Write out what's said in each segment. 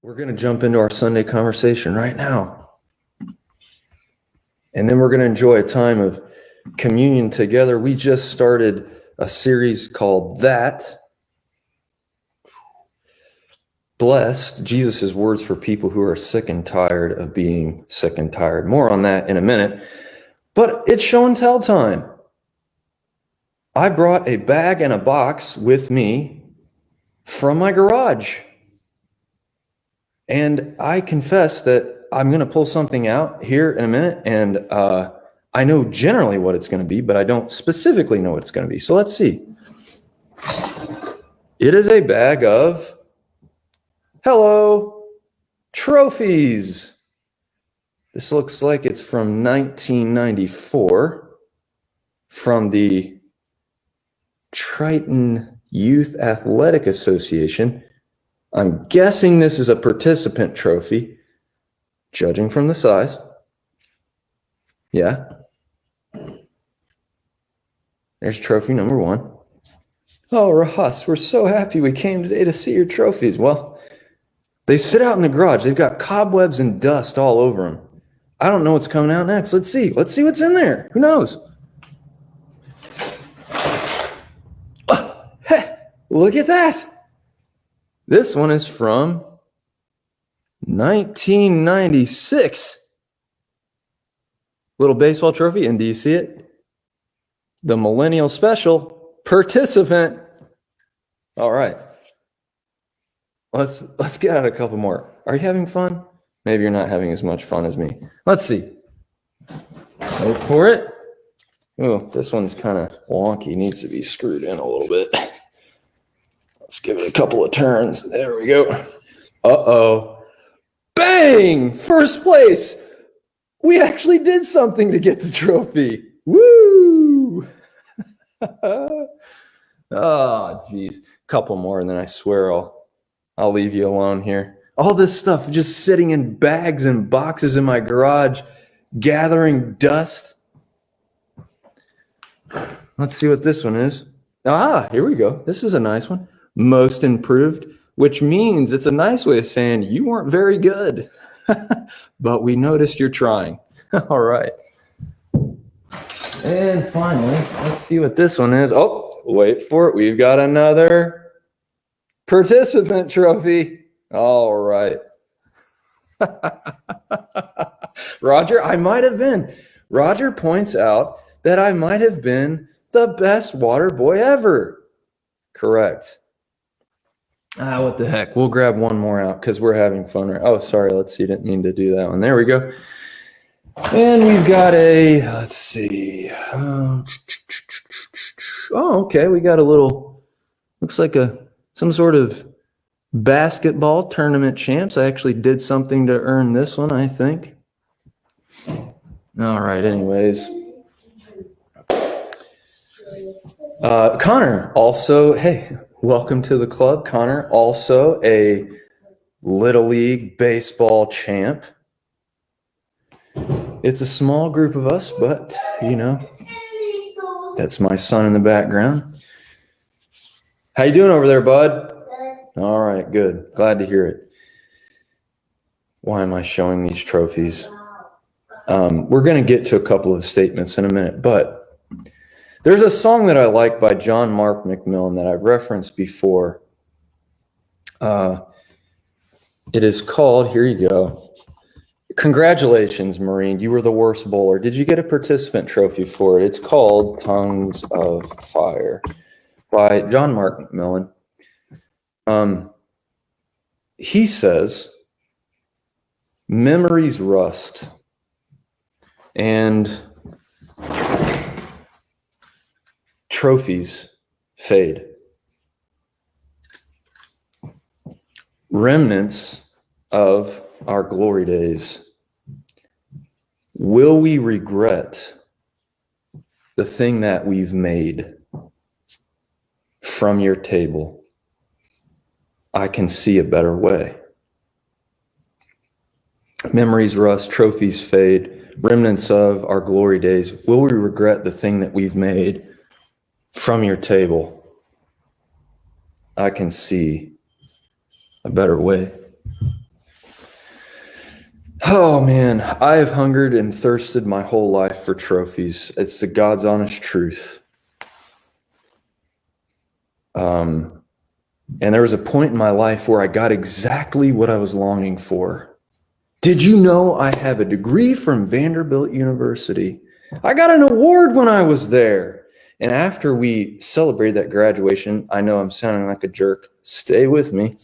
We're going to jump into our Sunday conversation right now. And then we're going to enjoy a time of communion together. We just started a series called That. Blessed, Jesus' words for people who are sick and tired of being sick and tired. More on that in a minute. But it's show and tell time. I brought a bag and a box with me from my garage. And I confess that I'm going to pull something out here in a minute, and I know generally what it's going to be, but I don't specifically know what it's going to be. So let's see. It is a bag of, hello, trophies. This looks like it's from 1994 from the Triton Youth Athletic Association. I'm guessing this is a participant trophy, judging from the size. Yeah. There's trophy number one. Oh, Ross, we're so happy we came today to see your trophies. Well, they sit out in the garage. They've got cobwebs and dust all over them. I don't know what's coming out next. Let's see. Let's see what's in there. Who knows? Oh, hey, look at that. This one is from 1996. Little baseball trophy, and do you see it? The Millennial Special participant. All right. Let's get out a couple more. Are you having fun? Maybe you're not having as much fun as me. Let's see. Wait for it. Oh, this one's kind of wonky. Needs to be screwed in a little bit. Let's give it a couple of turns. There we go. Uh-oh. Bang! First place. We actually did something to get the trophy. Woo! Oh, geez. Couple more, and then I swear I'll leave you alone here. All this stuff just sitting in bags and boxes in my garage, gathering dust. Let's see what this one is. Ah, here we go. This is a nice one. Most improved, which means it's a nice way of saying you weren't very good, but we noticed you're trying. All right. And finally, let's see what this one is. Oh, wait for it. We've got another participant trophy. All right. Roger, I might have been. Roger points out that I might have been the best water boy ever. Correct. What the heck? We'll grab one more out because we're having fun. Oh, sorry. Let's see. Didn't mean to do that one. There we go. And we've got let's see. Oh, okay. We got a little, looks like some sort of basketball tournament champs. I actually did something to earn this one, I think. All right. Anyways. Connor also, hey, welcome to the club. Connor, also a Little League baseball champ. It's a small group of us, but, you know, that's my son in the background. How you doing over there, bud? Good. All right, good. Glad to hear it. Why am I showing these trophies? We're going to get to a couple of statements in a minute, but there's a song that I like by John Mark McMillan that I've referenced before. It is called, here you go. Congratulations, Marine. You were the worst bowler. Did you get a participant trophy for it? It's called Tongues of Fire by John Mark McMillan. He says, memories rust and trophies fade. Remnants of our glory days. Will we regret the thing that we've made from your table? I can see a better way. Memories rust, trophies fade, remnants of our glory days. Will we regret the thing that we've made from your table? I can see a better way. Oh man, I have hungered and thirsted my whole life for trophies. It's the God's honest truth. And there was a point in my life where I got exactly what I was longing for. Did you know I have a degree from Vanderbilt University? I got an award when I was there. And after we celebrated that graduation, I know I'm sounding like a jerk. Stay with me.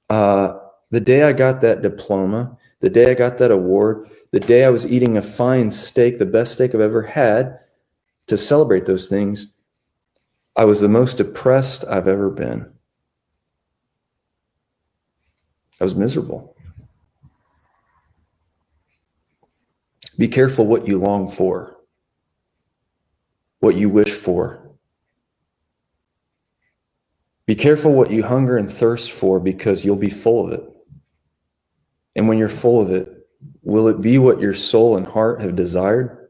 The day I got that diploma, the day I got that award, the day I was eating a fine steak, the best steak I've ever had, to celebrate those things, I was the most depressed I've ever been. I was miserable. Be careful what you long for, what you wish for. Be careful what you hunger and thirst for, because you'll be full of it. And when you're full of it, will it be what your soul and heart have desired?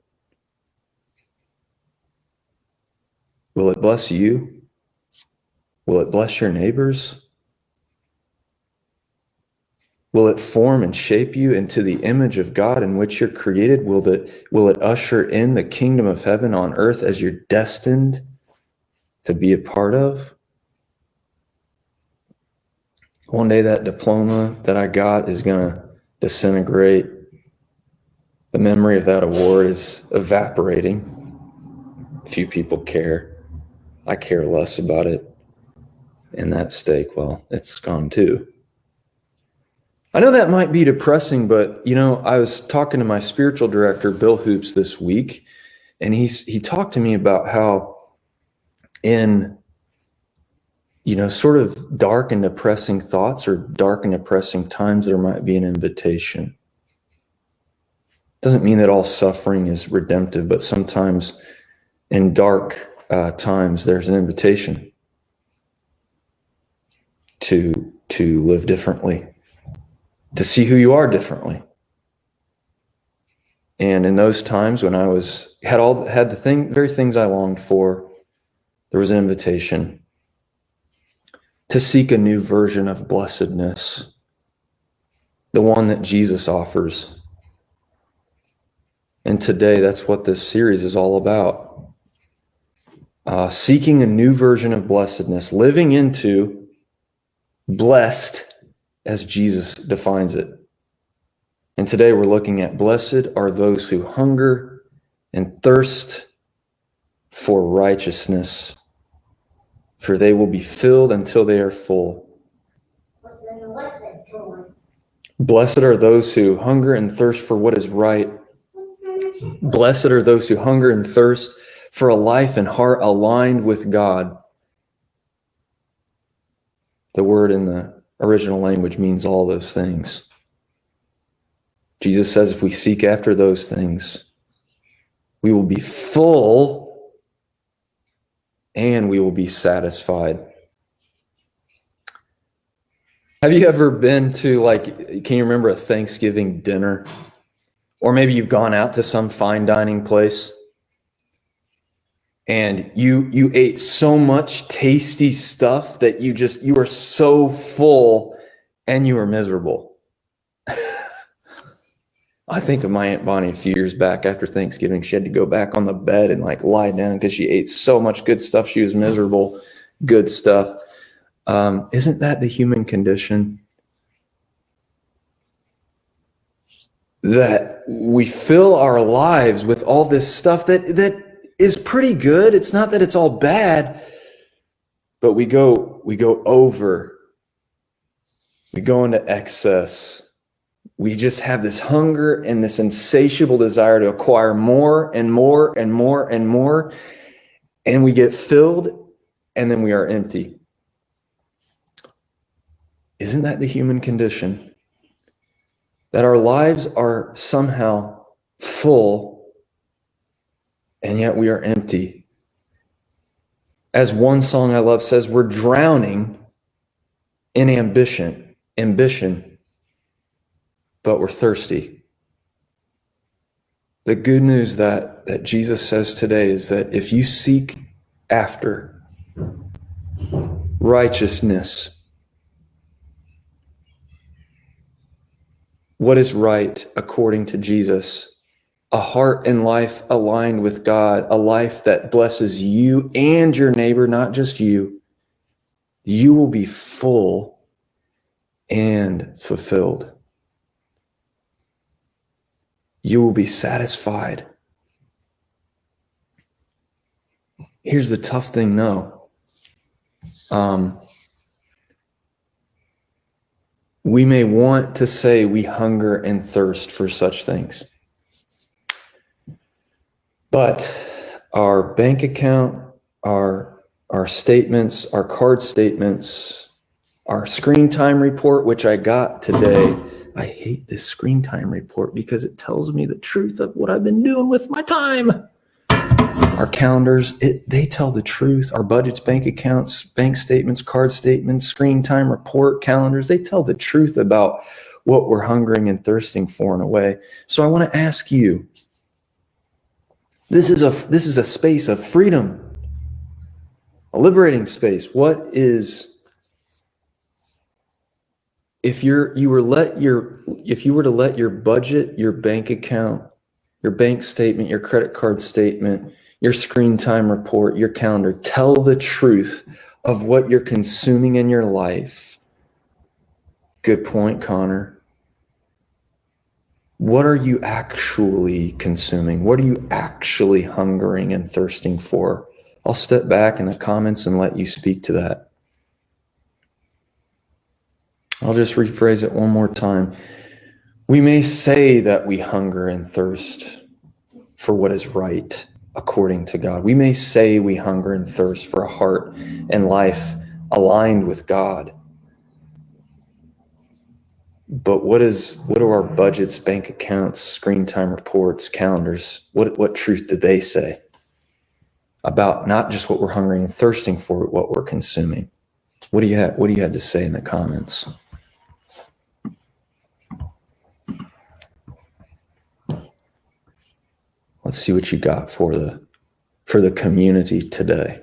Will it bless you? Will it bless your neighbors? Will it form and shape you into the image of God in which you're created? Will it usher in the kingdom of heaven on earth as you're destined to be a part of? One day that diploma that I got is going to disintegrate. The memory of that award is evaporating. Few people care. I care less about it. And that steak, well, it's gone too. I know that might be depressing, but I was talking to my spiritual director, Bill Hoops, this week, and he talked to me about how in sort of dark and depressing thoughts or dark and depressing times, there might be an invitation. Doesn't mean that all suffering is redemptive, but sometimes in dark times, there's an invitation to live differently, to see who you are differently. And in those times when I had the very things I longed for, there was an invitation to seek a new version of blessedness, the one that Jesus offers. And today, that's what this series is all about. Seeking a new version of blessedness, living into blessed as Jesus defines it. And today we're looking at blessed are those who hunger and thirst for righteousness, for they will be filled until they are full. Blessed are those who hunger and thirst for what is right. Blessed are those who hunger and thirst for a life and heart aligned with God. The word in the original language means all those things. Jesus says if we seek after those things, we will be full and we will be satisfied. Have you ever been to, can you remember a Thanksgiving dinner? Or maybe you've gone out to some fine dining place and you ate so much tasty stuff that you were so full and you were miserable. I think of my Aunt Bonnie a few years back after Thanksgiving. She had to go back on the bed and lie down because she ate so much good stuff. She was miserable. Good stuff. Isn't that the human condition? That we fill our lives with all this stuff that is pretty good. It's not that it's all bad, but we go over. We go into excess. We just have this hunger and this insatiable desire to acquire more and more and more and more. And we get filled and then we are empty. Isn't that the human condition? That our lives are somehow full and yet we are empty. As one song I love says, we're drowning in ambition, but we're thirsty. The good news that Jesus says today is that if you seek after righteousness, what is right according to Jesus, a heart and life aligned with God, a life that blesses you and your neighbor, not just you, you will be full and fulfilled. You will be satisfied. Here's the tough thing, though. We may want to say we hunger and thirst for such things. But our bank account, our statements, our card statements, our screen time report, which I got today. I hate this screen time report because it tells me the truth of what I've been doing with my time. Our calendars, they tell the truth. Our budgets, bank accounts, bank statements, card statements, screen time report, calendars, they tell the truth about what we're hungering and thirsting for in a way. So I want to ask you, this is a space of freedom, a liberating space. What is, if you were to let your budget, your bank account, your bank statement, your credit card statement, your screen time report, your calendar tell the truth of what you're consuming in your life? Good point, Connor. What are you actually consuming? What are you actually hungering and thirsting for? I'll step back in the comments and let you speak to that. I'll just rephrase it one more time. We may say that we hunger and thirst for what is right according to God. We may say we hunger and thirst for a heart and life aligned with God. But what are our budgets, bank accounts, screen time reports, calendars? What truth do they say about not just what we're hungering and thirsting for, but what we're consuming? What do you have to say in the comments? Let's see what you got for the community today.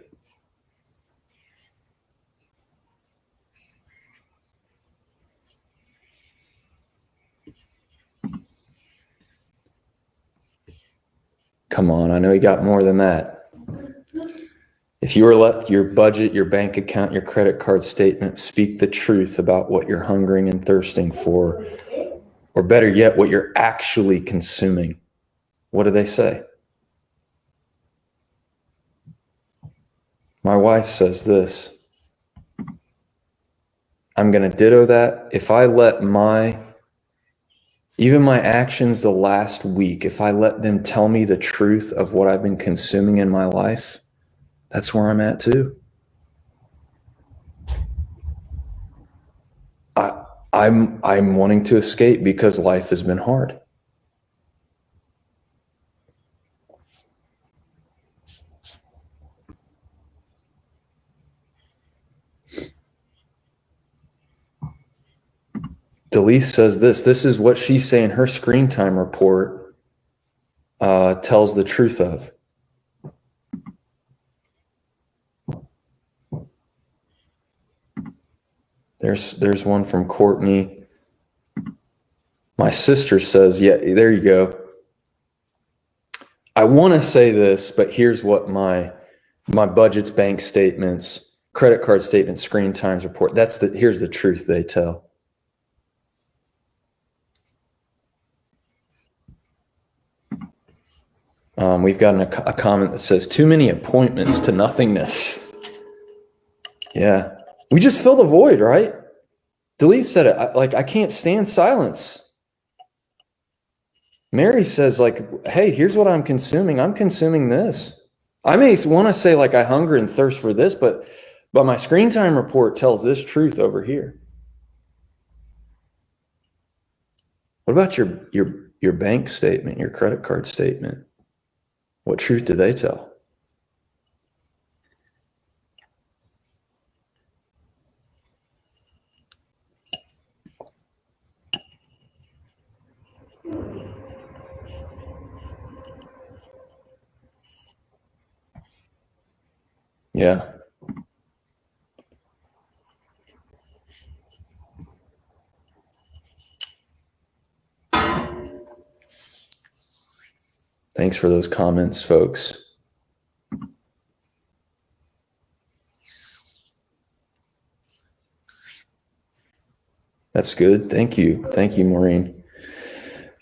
Come on, I know you got more than that. If you were let your budget, your bank account, your credit card statement speak the truth about what you're hungering and thirsting for, or better yet, what you're actually consuming, what do they say? My wife says this. I'm going to ditto that. If I let even my actions the last week, if I let them tell me the truth of what I've been consuming in my life, that's where I'm at too. I'm wanting to escape because life has been hard. Delise says this is what she's saying her screen time report tells the truth of. There's one from Courtney. My sister says, yeah, there you go. I want to say this, but here's what my budgets, bank statements, credit card statements, screen times report, here's the truth they tell. We've gotten a comment that says, too many appointments to nothingness. Yeah. We just fill the void, right? Delete said it, I can't stand silence. Mary says, hey, here's what I'm consuming. I'm consuming this. I may want to say I hunger and thirst for this, but my screen time report tells this truth over here. What about your bank statement, your credit card statement? What truth do they tell? Yeah. Thanks for those comments, folks. That's good. Thank you. Thank you, Maureen.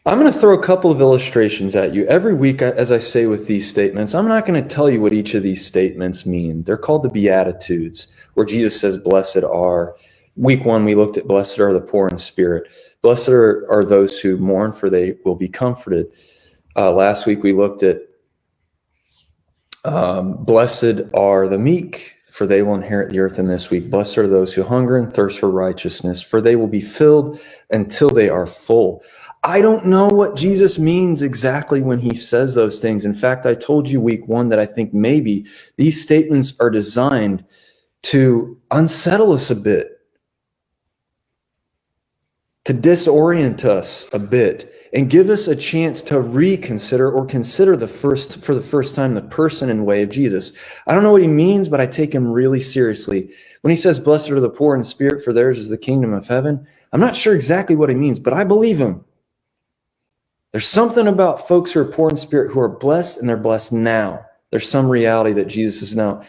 I'm going to throw a couple of illustrations at you. Every week, as I say with these statements, I'm not going to tell you what each of these statements mean. They're called the Beatitudes, where Jesus says, blessed are. Week 1, we looked at blessed are the poor in spirit. Blessed are those who mourn, for they will be comforted. Last week, we looked at blessed are the meek, for they will inherit the earth. And this week, blessed are those who hunger and thirst for righteousness, for they will be filled until they are full. I don't know what Jesus means exactly when he says those things. In fact, I told you week 1 that I think maybe these statements are designed to unsettle us a bit, to disorient us a bit, and give us a chance to reconsider or consider for the first time the person and way of Jesus. I don't know what he means, but I take him really seriously. When he says, blessed are the poor in spirit, for theirs is the kingdom of heaven, I'm not sure exactly what he means, but I believe him. There's something about folks who are poor in spirit who are blessed, and they're blessed now. There's some reality that Jesus knows.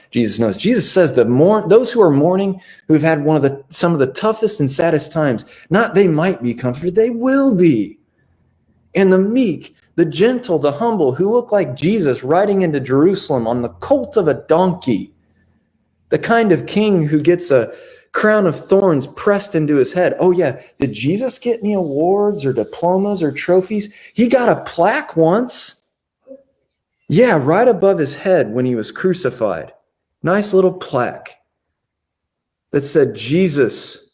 Jesus says that those who are mourning, who've had some of the toughest and saddest times, not they might be comforted, they will be. And the meek, the gentle, the humble, who look like Jesus riding into Jerusalem on the colt of a donkey, the kind of king who gets a crown of thorns pressed into his head. Oh yeah, did Jesus get any awards or diplomas or trophies? He got a plaque once. Yeah, right above his head when he was crucified. Nice little plaque that said, Jesus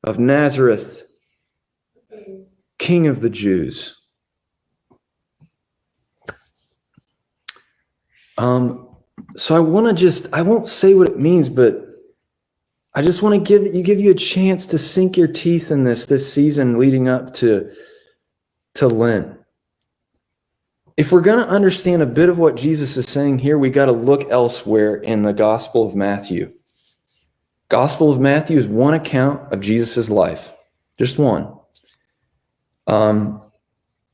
of Nazareth, King of the Jews. So I won't say what it means, but I just want to give you a chance to sink your teeth in this season leading up to Lent. If we're going to understand a bit of what Jesus is saying here, we got to look elsewhere in the Gospel of Matthew. Gospel of Matthew is one account of Jesus' life, just one.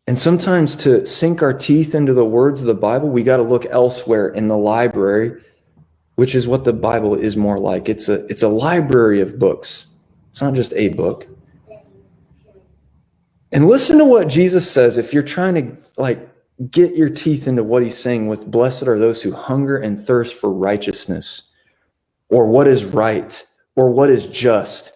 And sometimes to sink our teeth into the words of the Bible, we got to look elsewhere in the library, which is what the Bible is more like. It's a library of books. It's not just a book. And listen to what Jesus says if you're trying to get your teeth into what he's saying with blessed are those who hunger and thirst for righteousness, or what is right, or what is just.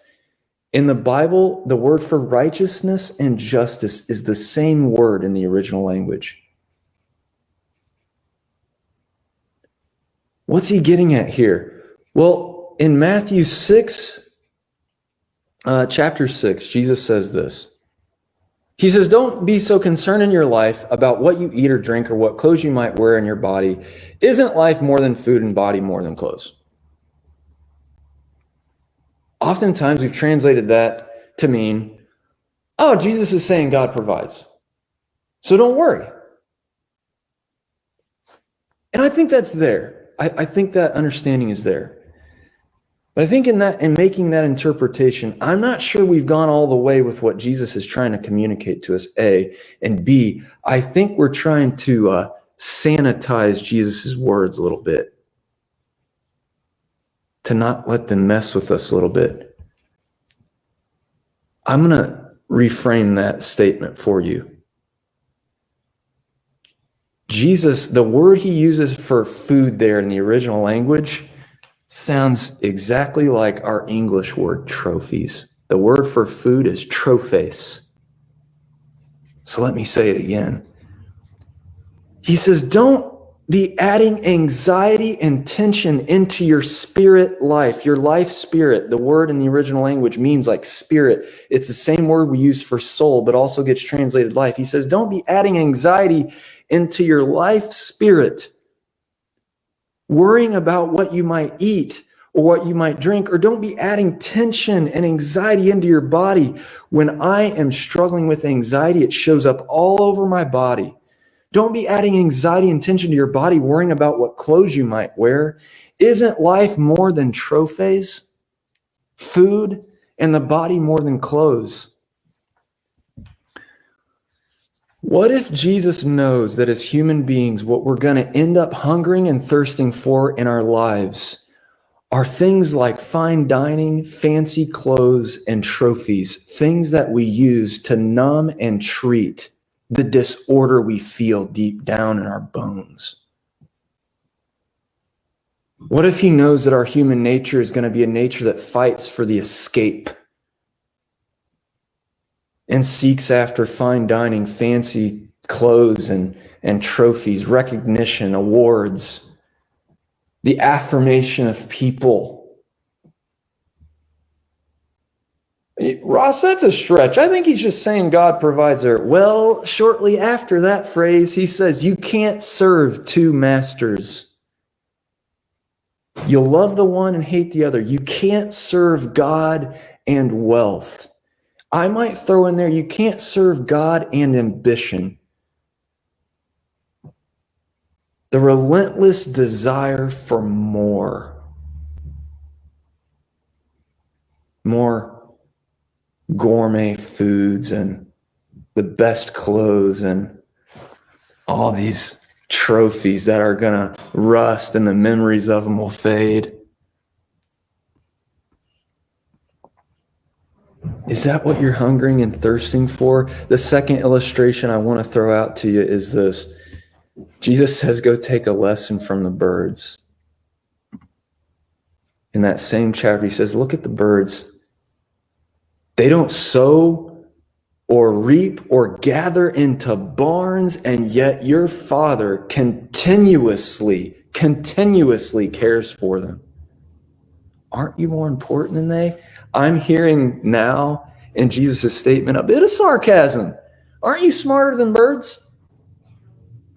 In the Bible, the word for righteousness and justice is the same word in the original language. What's he getting at here? Well, in Matthew 6, chapter 6, Jesus says this. He says, don't be so concerned in your life about what you eat or drink or what clothes you might wear in your body. Isn't life more than food and body more than clothes? Oftentimes we've translated that to mean, oh, Jesus is saying God provides, so don't worry. And I think that's there. I think that understanding is there. But I think in making that interpretation, I'm not sure we've gone all the way with what Jesus is trying to communicate to us, A. And B, I think we're trying to sanitize Jesus' words a little bit, to not let them mess with us a little bit. I'm going to reframe that statement for you. Jesus, the word he uses for food there in the original language sounds exactly like our English word trophies. The word for food is trophes. So let me say it again. He says, don't be adding anxiety and tension into your spirit life, your life spirit. The word in the original language means like spirit. It's the same word we use for soul, but also gets translated life. He says, don't be adding anxiety into your life spirit, worrying about what you might eat or what you might drink, or don't be adding tension and anxiety into your body. When I am struggling with anxiety, it shows up all over my body. Don't be adding anxiety and tension to your body, worrying about what clothes you might wear. Isn't life more than trophies, food, and the body more than clothes? What if Jesus knows that as human beings, what we're going to end up hungering and thirsting for in our lives are things like fine dining, fancy clothes, and trophies, things that we use to numb and treat the disorder we feel deep down in our bones? What if he knows that our human nature is going to be a nature that fights for the escape and seeks after fine dining, fancy clothes, and trophies, recognition, awards, the affirmation of people? Ross, that's a stretch. I think he's just saying God provides her. Well, shortly after that phrase, he says, you can't serve two masters. You'll love the one and hate the other. You can't serve God and wealth. I might throw in there, you can't serve God and ambition. The relentless desire for more. More gourmet foods and the best clothes and all these trophies that are going to rust and the memories of them will fade. Is that what you're hungering and thirsting for? The second illustration I want to throw out to you is this. Jesus says, go take a lesson from the birds. In that same chapter, he says, look at the birds. They don't sow or reap or gather into barns, and yet your Father continuously cares for them. Aren't you more important than they? I'm hearing now in Jesus' statement a bit of sarcasm. Aren't you smarter than birds?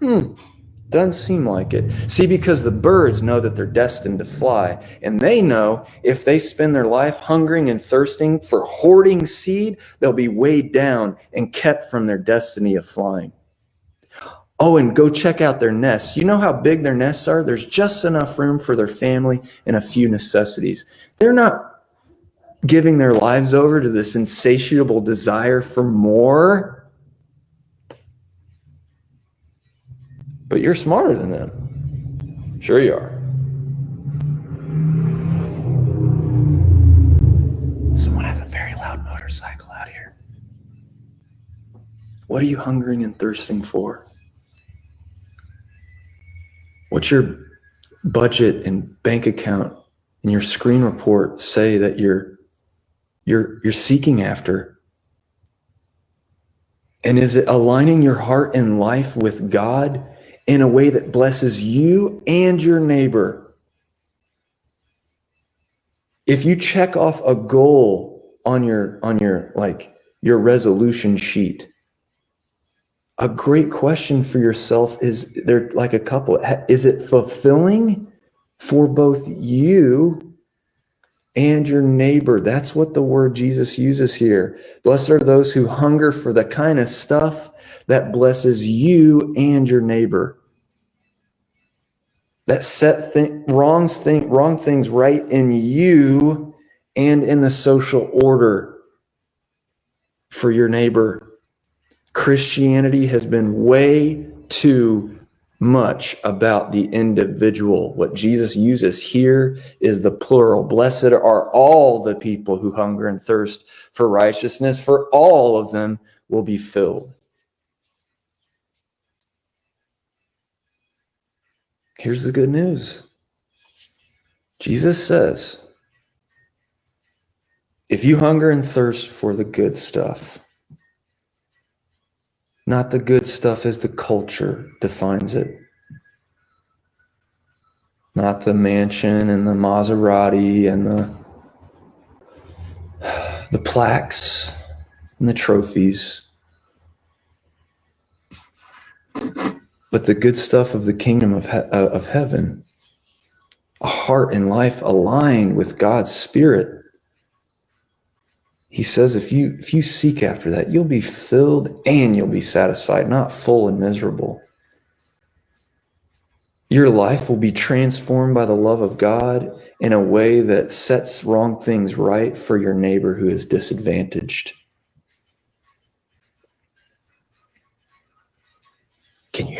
Doesn't seem like it. See, because the birds know that they're destined to fly, and they know if they spend their life hungering and thirsting for hoarding seed, they'll be weighed down and kept from their destiny of flying. Oh, and go check out their nests. You know how big their nests are? There's just enough room for their family and a few necessities. They're not giving their lives over to this insatiable desire for more. But you're smarter than them. Sure you are. Someone has a very loud motorcycle out here. What are you hungering and thirsting for? What's your budget and bank account and your screen report say that you're seeking after? And is it aligning your heart and life with God in a way that blesses you and your neighbor? If you check off a goal on your resolution sheet, a great question for yourself is, there like a couple, is it fulfilling for both you and your neighbor? That's what the word Jesus uses here. Blessed are those who hunger for the kind of stuff that blesses you and your neighbor, that set wrong things right in you and in the social order for your neighbor. Christianity has been way too much about the individual. What Jesus uses here is the plural. Blessed are all the people who hunger and thirst for righteousness, for all of them will be filled. Here's the good news. Jesus says, if you hunger and thirst for the good stuff, not the good stuff as the culture defines it, not the mansion and the Maserati and the plaques and the trophies, but the good stuff of the kingdom of heaven, a heart and life aligned with God's Spirit. He says if you seek after that, you'll be filled and you'll be satisfied, not full and miserable. Your life will be transformed by the love of God in a way that sets wrong things right for your neighbor who is disadvantaged.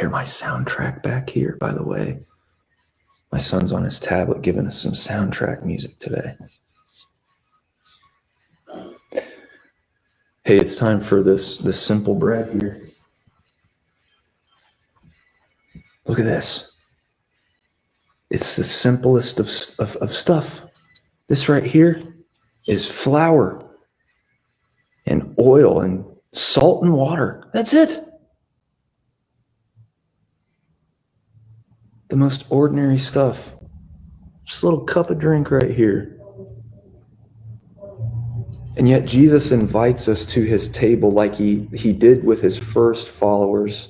hear my soundtrack back here, by the way. My son's on his tablet giving us some soundtrack music today. Hey, it's time for this simple bread here. Look at this. It's the simplest of stuff. This right here is flour and oil and salt and water. That's it. The most ordinary stuff. Just a little cup of drink right here. And yet Jesus invites us to his table like he did with his first followers.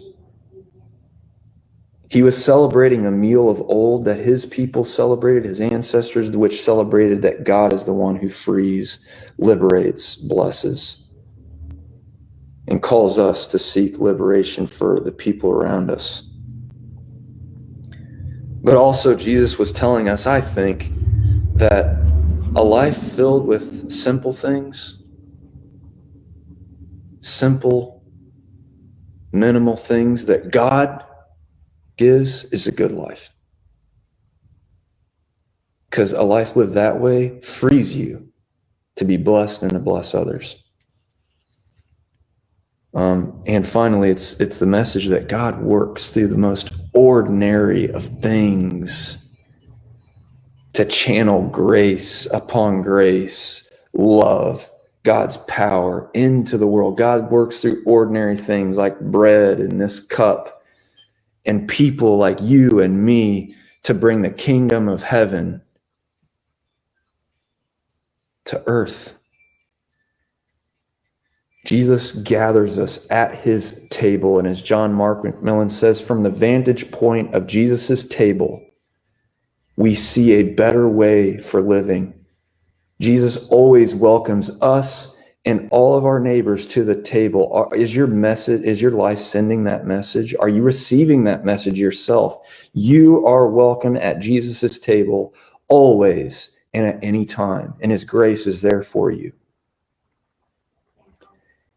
He was celebrating a meal of old that his people celebrated, his ancestors, which celebrated that God is the one who frees, liberates, blesses, and calls us to seek liberation for the people around us. But also Jesus was telling us, I think, that a life filled with simple things, simple, minimal things that God gives is a good life. Because a life lived that way frees you to be blessed and to bless others. And finally, it's the message that God works through the most ordinary of things to channel grace upon grace, love, God's power into the world. God works through ordinary things like bread and this cup and people like you and me to bring the kingdom of heaven to earth. Jesus gathers us at his table, and as John Mark McMillan says, from the vantage point of Jesus's table, we see a better way for living. Jesus always welcomes us and all of our neighbors to the table. Is your life sending that message? Are you receiving that message yourself? You are welcome at Jesus's table always and at any time, and his grace is there for you.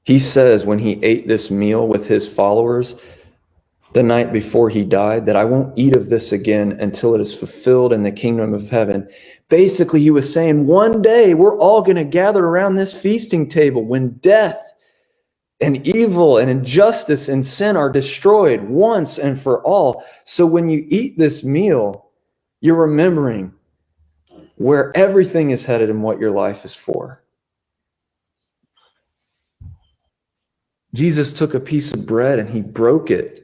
He says when he ate this meal with his followers the night before he died, that I won't eat of this again until it is fulfilled in the kingdom of heaven. Basically, he was saying one day we're all going to gather around this feasting table when death and evil and injustice and sin are destroyed once and for all. So when you eat this meal, you're remembering where everything is headed and what your life is for. Jesus took a piece of bread and he broke it.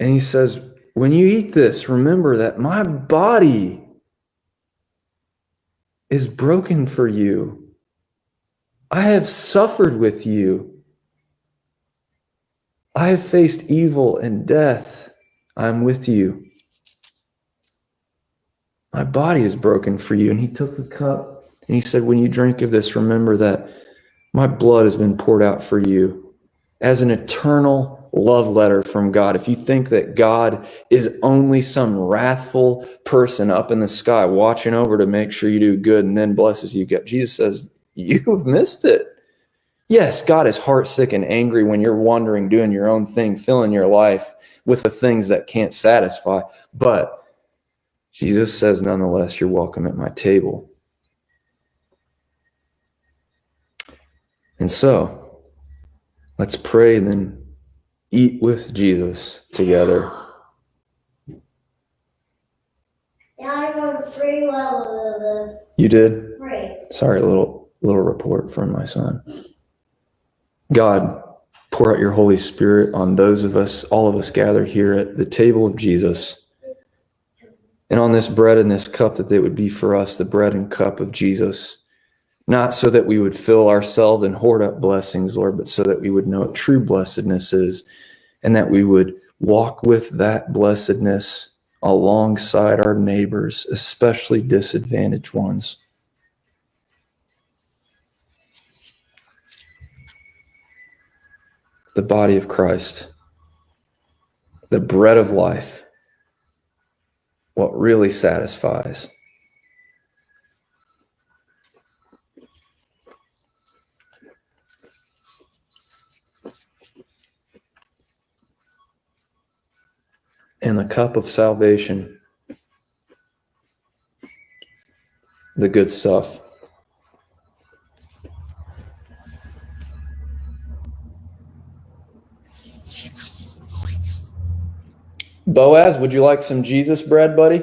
And he says, when you eat this, remember that my body is broken for you. I have suffered with you. I have faced evil and death. I'm with you. My body is broken for you. And he took the cup and he said, when you drink of this, remember that my blood has been poured out for you as an eternal love letter from God. If you think that God is only some wrathful person up in the sky watching over to make sure you do good and then blesses you, Jesus says, you've missed it. Yes, God is heartsick and angry when you're wandering, doing your own thing, filling your life with the things that can't satisfy. But Jesus says, nonetheless, you're welcome at my table. And so, let's pray and then eat with Jesus together. Yeah, I wrote pretty well of this. You did? Great. Sorry, a little report from my son. God, pour out your Holy Spirit on those of us, all of us gathered here at the table of Jesus. And on this bread and this cup, that they would be for us the bread and cup of Jesus. Not so that we would fill ourselves and hoard up blessings, Lord, but so that we would know what true blessedness is, and that we would walk with that blessedness alongside our neighbors, especially disadvantaged ones. The body of Christ, the bread of life, what really satisfies. and the cup of salvation, the good stuff. Boaz, would you like some Jesus bread, buddy?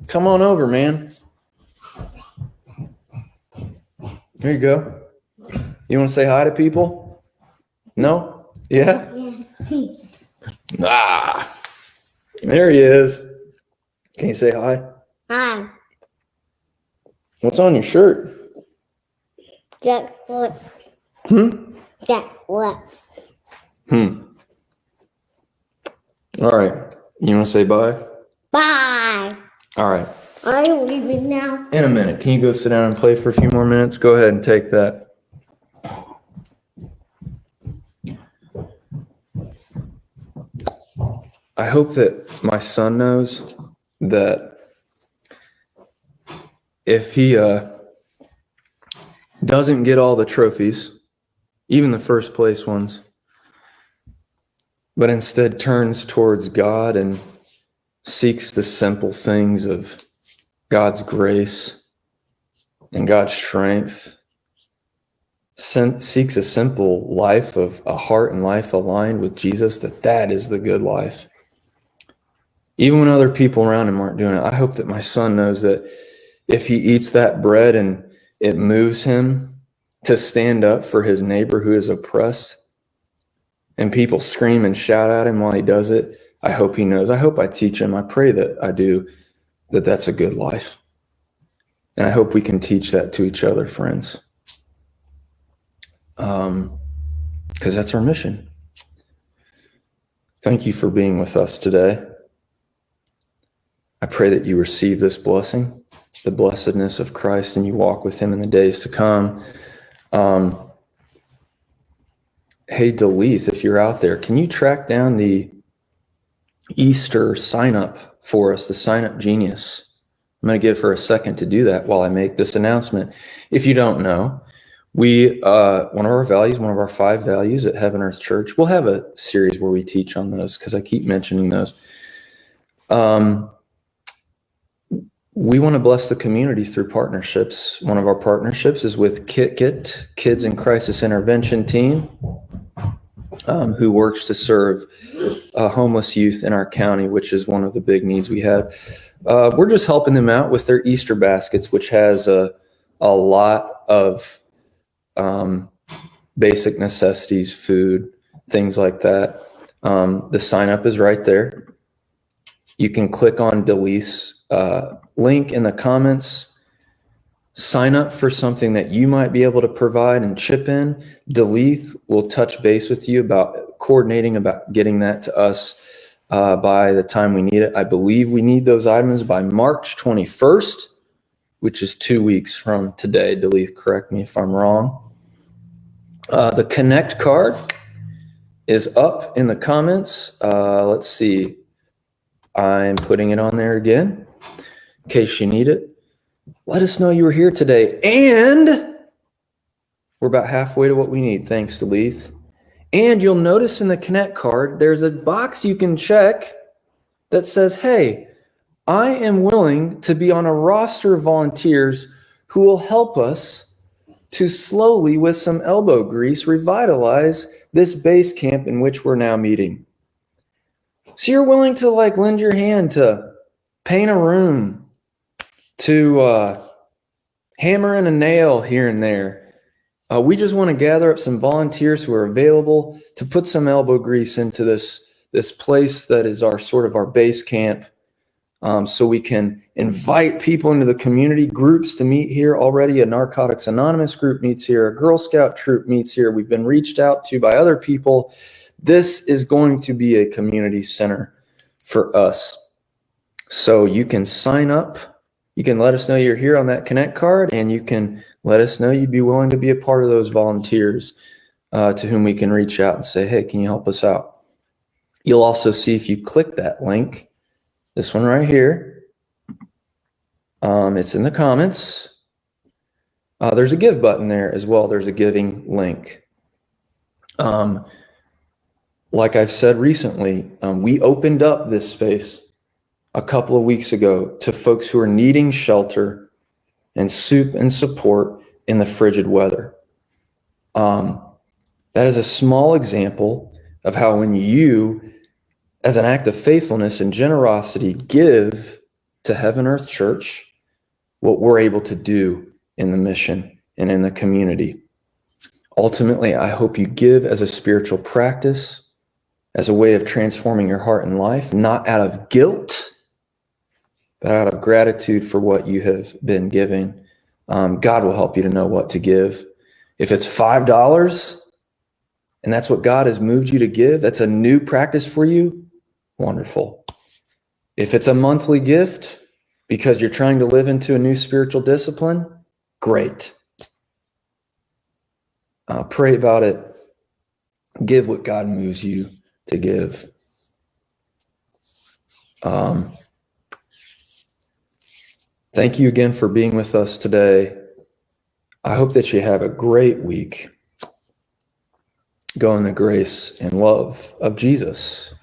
Come on over, man. There you go. You want to say hi to people? No? Yeah? Ah, there he is. Can you say hi? Hi. What's on your shirt? That what? That what? All right. You want to say bye? Bye. All right. Are you leaving now? In a minute. Can you go sit down and play for a few more minutes? Go ahead and take that. I hope that my son knows that if he doesn't get all the trophies, even the first place ones, but instead turns towards God and seeks the simple things of God's grace and God's strength, seeks a simple life of a heart and life aligned with Jesus, that is the good life. Even when other people around him aren't doing it, I hope that my son knows that if he eats that bread and it moves him to stand up for his neighbor who is oppressed, and people scream and shout at him while he does it, I hope he knows. I hope I teach him. I pray that I do, that that's a good life. And I hope we can teach that to each other, friends. Because that's our mission. Thank you for being with us today. I pray that you receive this blessing, the blessedness of Christ, and you walk with him in the days to come. Hey, Deleith, if you're out there, can you track down the Easter sign up for us, the sign up genius? I'm going to give her a second to do that while I make this announcement. If you don't know, we, one of our values, one of our 5 values at HeavenEarth Church, we'll have a series where we teach on those because I keep mentioning those. We want to bless the community through partnerships. One of our partnerships is with KIT, Kids in Crisis Intervention Team, who works to serve homeless youth in our county, which is one of the big needs we have. We're just helping them out with their Easter baskets, which has a lot of basic necessities, food, things like that. The sign up is right there. You can click on Deleith's link in the comments. Sign up for something that you might be able to provide and chip in. Deleith will touch base with you about coordinating about getting that to us by the time we need it. I believe we need those items by March 21st, which is 2 weeks from today. Deleith, correct me if I'm wrong. The Connect card is up in the comments. Let's see. I'm putting it on there again in case you need it. Let us know you were here today. And we're about halfway to what we need. Thanks, Deleith. And you'll notice in the Connect card, there's a box you can check that says, hey, I am willing to be on a roster of volunteers who will help us to slowly, with some elbow grease, revitalize this base camp in which we're now meeting. So you're willing to lend your hand to paint a room, to hammer in a nail here and there. We just want to gather up some volunteers who are available to put some elbow grease into this place that is our base camp, so we can invite people into the community groups to meet here already. A Narcotics Anonymous group meets here. A Girl Scout troop meets here. We've been reached out to by other people. This is going to be a community center for us. So you can sign up. You can let us know you're here on that Connect card, and you can let us know you'd be willing to be a part of those volunteers to whom we can reach out and say, hey, can you help us out? You'll also see if you click that link, this one right here, it's in the comments. There's a give button there as well. There's a giving link. like I've said recently, we opened up this space a couple of weeks ago to folks who are needing shelter and soup and support in the frigid weather. That is a small example of how when you, as an act of faithfulness and generosity, give to HeavenEarth Church, what we're able to do in the mission and in the community. Ultimately, I hope you give as a spiritual practice, as a way of transforming your heart and life, not out of guilt, but out of gratitude for what you have been giving. God will help you to know what to give. If it's $5 and that's what God has moved you to give, that's a new practice for you, wonderful. If it's a monthly gift because you're trying to live into a new spiritual discipline, great. Pray about it. Give what God moves you to give. Thank you again for being with us today. I hope that you have a great week. Go in the grace and love of Jesus.